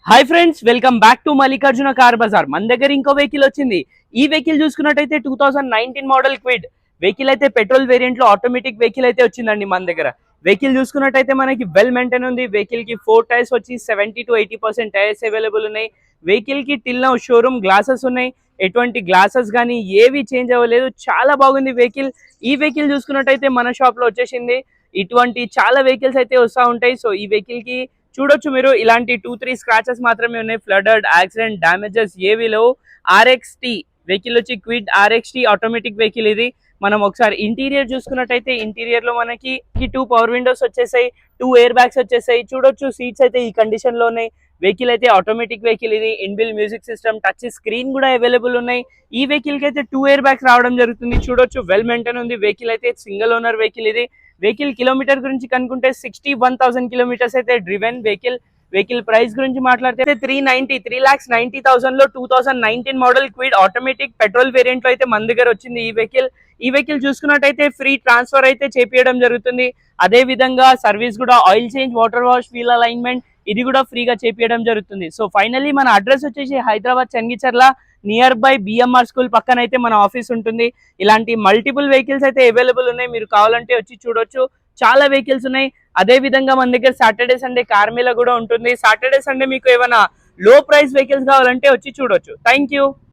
Hi friends, welcome back to Mallikarjuna car bazaar. మన దగ్గర ఇంకో వెహికల్ వచ్చింది. ఈ వెహికల్ చూసుకున్నట్టయితే 2019 మోడల్ క్విడ్ వెహికల్ అయితే పెట్రోల్ వేరియంట్ లో ఆటోమేటిక్ వెహికల్ అయితే వచ్చిందండి మన దగ్గర. వెహికల్ చూసుకున్నట్టయితే మనకి వెల్ మెయింటైన్ ఉంది. వెహికల్ కి 4 టైర్స్ వచ్చి 70 to 80% టైర్స్ అవైలబుల్ ఉన్నాయి. వెహికల్ కి టిల్ నౌ షోరూమ్ గ్లాసెస్ ఉన్నాయి. ఎటువంటి గ్లాసెస్ కానీ ఏవి చేంజ్ అవ్వలేదు. చాలా బాగుంది వెహికల్. ఈ వెహికల్ చూసుకున్నట్టయితే మన షాప్ లో వచ్చేసింది. ఇటువంటి చాలా వెహికల్స్ అయితే వస్తూ ఉంటాయి. సో ఈ వెహికల్ కి చూడొచ్చు మీరు, ఇలాంటి 2-3 స్క్రాచెస్ మాత్రమే ఉన్నాయి. ఫ్లడెడ్, యాక్సిడెంట్, డ్యామేజెస్ ఏవి లేవు. ఆర్ఎక్స్టీ వెహికల్ వచ్చి క్విడ్ ఆర్ఎక్స్టీ ఆటోమేటిక్ వెహికల్ ఇది. మనం ఒకసారి ఇంటీరియర్ చూసుకున్నట్టయితే ఇంటీరియర్ లో మనకి 2 పవర్ విండోస్ వచ్చేసాయి, 2 ఎయిర్ బ్యాగ్స్ వచ్చేసాయి. చూడొచ్చు సీట్స్ అయితే ఈ కండిషన్ లో ఉన్నాయి. వెహికల్ అయితే ఆటోమేటిక్ వెహికల్ ఇది. ఇన్బిల్ మ్యూజిక్ సిస్టమ్, టచ్ స్క్రీన్ కూడా అవైలబుల్ ఉన్నాయి. ఈ వెహికల్ కి అయితే 2 ఎయిర్ బ్యాగ్స్ రావడం జరుగుతుంది. చూడొచ్చు వెల్ మెయింటైన్ ఉంది. వెహికల్ అయితే సింగిల్ ఓనర్ వెహికల్ ఇది. వెహికల్ కిలోమీటర్ గురించి కనుక్కుంటే 61,000 కిలోమీటర్స్ అయితే డ్రివెన్ వెహికల్. వెహికల్ ప్రైస్ గురించి మాట్లాడితే 3,90,000 లో 2019 model Kwid automatic petrol variant లో అయితే మన దగ్గర వచ్చింది ఈ వెహికల్ చూసుకున్నట్టయితే ఫ్రీ ట్రాన్స్ఫర్ అయితే చేపియడం జరుగుతుంది. అదే విధంగా సర్వీస్ కూడా oil change, water wash, wheel alignment ఇది కూడా ఫ్రీగా చేపియడం జరుగుతుంది. సో ఫైనల్లీ మన అడ్రస్ వచ్చేసి Hyderabad Chengicherla, near by BMR school పక్కన అయితే మన ఆఫీస్ ఉంటుంది. ఇలాంటి మల్టిపుల్ వెహికల్స్ అయితే అవైలబుల్ ఉన్నాయి. మీరు కావాలంటే వచ్చి చూడొచ్చు. చాలా వెహికల్స్ ఉన్నాయి. అదే విధంగా మన దగ్గర సాటర్డే సండే కార్ మేళా కూడా ఉంటుంది. సాటర్డే సండే మీకు ఏమైనా లో ప్రైస్ వెహికల్స్ కావాలంటే వచ్చి చూడొచ్చు. Thank you.